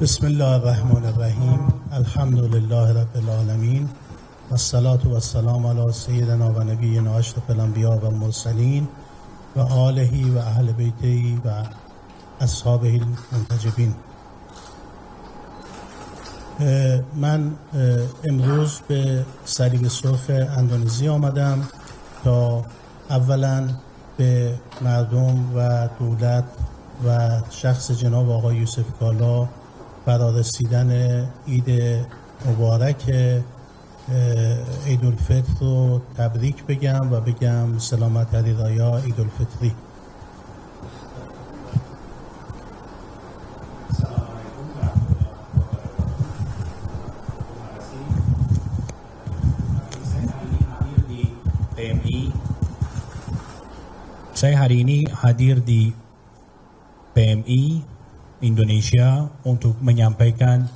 بسم الله الرحمن الرحیم الحمد لله رب العالمین والصلاة والسلام على سیدنا و نبینا اشرف الانبیاء و المرسلین و آله و اهل بیته و اصحابه المنتجبین. من امروز به صلیب سرخ اندونزی آمدم تا اولا به مردم و دولت و شخص جناب آقای یوسف کالا برای رسیدن عید مبارک عیدالفطر رو تبریک بگم و بگم سلامت علی رایا عیدالفطری. Saya hari ini hadir di PMI Indonesia untuk menyampaikan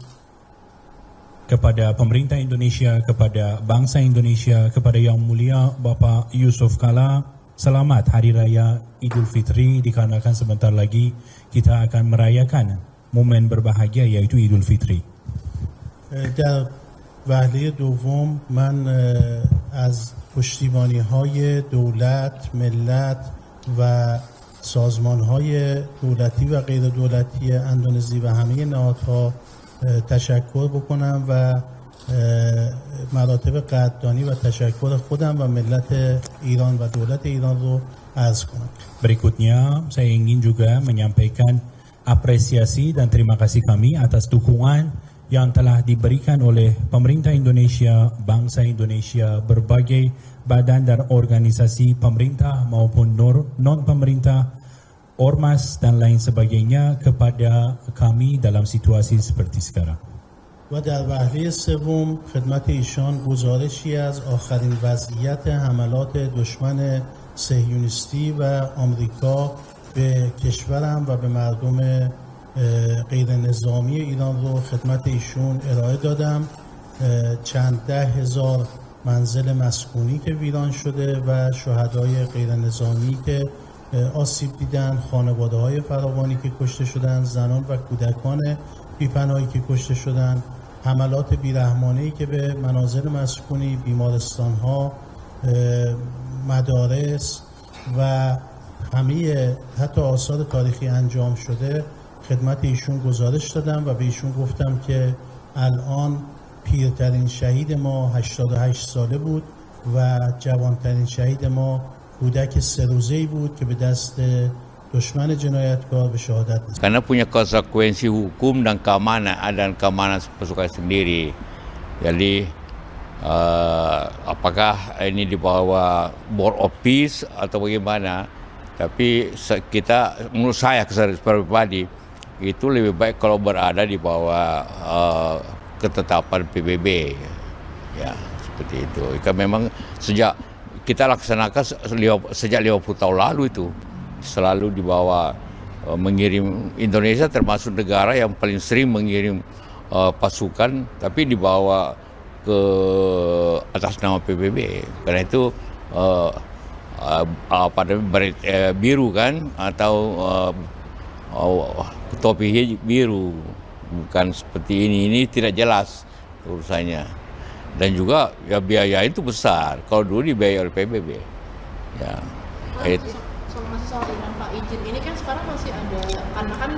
kepada pemerintah Indonesia, kepada bangsa Indonesia, kepada Yang Mulia Bapak Yusuf Kala, selamat Hari Raya Idul Fitri, dikarenakan sebentar lagi kita akan merayakan momen berbahagia yaitu Idul Fitri. در وهله دوم من از پشتیبانی‌های دولت، ملت و سازمان‌های دولتی و غیر دولتی اندونزی و همه نهادها تشکر بکنم و مراتب قدردانی و تشکر خودم و ملت ایران و دولت ایران رو عرض کنم. Berikutnya saya ingin juga menyampaikan apresiasi dan terima kasih kami atas dukungan yang telah diberikan oleh pemerintah Indonesia, bangsa Indonesia, berbagai badan dan organisasi pemerintah maupun non-pemerintah, ormas dan lain sebagainya kepada kami dalam situasi seperti sekarang. و در وهله سوم خدمت ایشان گزارشی از آخرین وضعیت حملات دشمن صهیونیستی و آمریکا به کشورم و به مردم غیر نظامی ایران رو خدمت ایشون ارائه دادم. چند ده هزار منزل مسکونی که ویران شده و شهدای غیر نظامی که آسیب دیدن، خانواده های فراوانی که کشته شدن، زنان و کودکان بی‌پناهی که کشته شدن، حملات بیرحمانه‌ای که به منازل مسکونی، بیمارستان ها، مدارس و همه حتی آثار تاریخی انجام شده خدمت ایشون گزارش دادم و به ایشون گفتم که الان پیرترین شهید ما 88 ساله بود و جوانترین شهید ما کودک 3 روزه‌ای بود که به دست دشمن جنایتکار به شهادت رسید. Karena punya konsekuensi hukum dan keamanan pasukan sendiri. Jadi apakah ini di bawah Board of Peace atau bagaimana? Tapi kita, menurut saya pribadi itu lebih baik kalau berada di bawah ketetapan PBB, ya seperti itu. Kan memang sejak kita laksanakan sejak 50 tahun lalu itu selalu di bawah mengirim. Indonesia termasuk negara yang paling sering mengirim pasukan, tapi dibawa ke atas nama PBB. Karena itu biru kan, atau topi biru, bukan seperti ini tidak jelas urusannya. Dan juga ya biaya itu besar kalau dulu dibayar oleh PBB ya. Masih soal ini Pak, izin ini kan sekarang masih ada, karena kan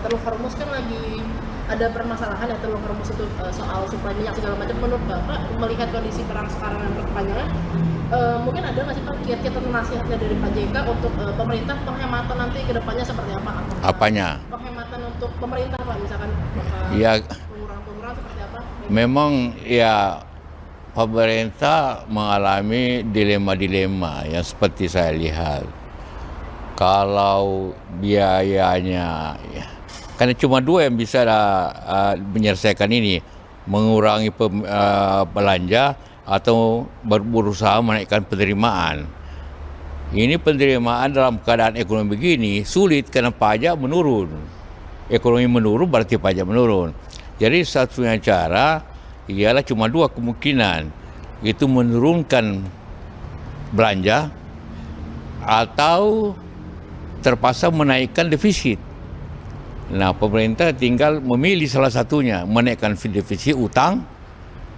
Teluk Hormuz kan lagi ada permasalahan ya, Teluk Hormuz itu soal suplai minyak segala macam. Menurut Bapak melihat kondisi perang sekarang yang berkepanjangan, mungkin ada nggak sih Pak kiat-kiat nasihatnya dari Pak JK untuk pemerintah penghematan nanti ke depannya seperti apa? Apanya? Penghematan untuk pemerintah Pak, misalkan ya, pengurangan seperti apa? Memang ya pemerintah mengalami dilema-dilema yang seperti saya lihat. Kalau biayanya, ya, karena cuma dua yang bisa menyelesaikan ini, mengurangi belanja atau berusaha menaikkan penerimaan. Ini penerimaan dalam keadaan ekonomi begini sulit karena pajak menurun. Ekonomi menurun berarti pajak menurun. Jadi satu-satunya cara ialah cuma dua kemungkinan, itu menurunkan belanja atau terpaksa menaikkan defisit. Nah, pemerintah tinggal memilih salah satunya, menaikkan defisit utang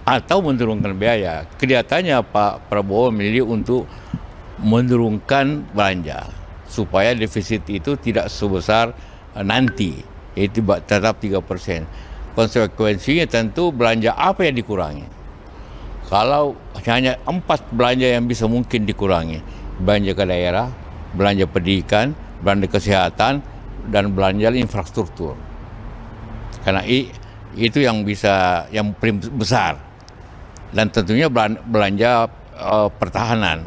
atau menurunkan biaya. Kelihatannya Pak Prabowo memilih untuk menurunkan belanja supaya defisit itu tidak sebesar nanti, itu tetap 3%. Konsekuensinya tentu belanja apa yang dikurangi? Kalau hanya 4 belanja yang bisa mungkin dikurangi, belanja ke daerah, belanja pendidikan, belanja kesehatan, dan belanja infrastruktur. Karena itu yang paling besar. Dan tentunya belanja pertahanan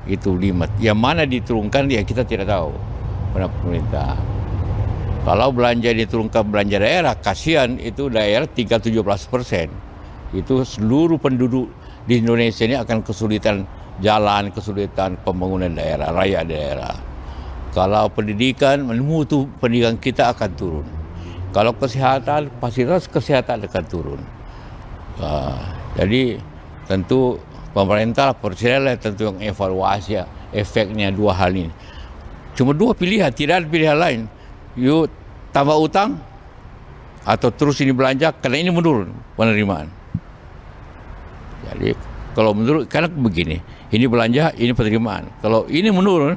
itu 5. Yang mana diturunkan ya kita tidak tahu pada pemerintah. Kalau belanja diturunkan belanja daerah, kasihan itu daerah tinggal 17%. Itu seluruh penduduk di Indonesia ini akan kesulitan jalan, kesulitan pembangunan daerah, rakyat daerah. Kalau pendidikan, mutu pendidikan kita akan turun. Kalau kesehatan, fasilitas kesehatan akan turun. Jadi tentu pemerintah percayalah tentu yang evaluasi efeknya 2 hal ini. Cuma 2 pilihan, tidak ada pilihan lain. Yuk tambah utang atau terus ini belanja karena ini menurun penerimaan. Jadi kalau menurun karena begini, ini belanja, ini penerimaan. Kalau ini menurun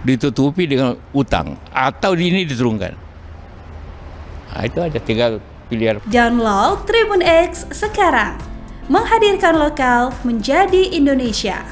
ditutupi dengan utang atau ini diturunkan. Nah, itu aja tinggal pilihan. Download Tribun X sekarang, menghadirkan lokal menjadi Indonesia.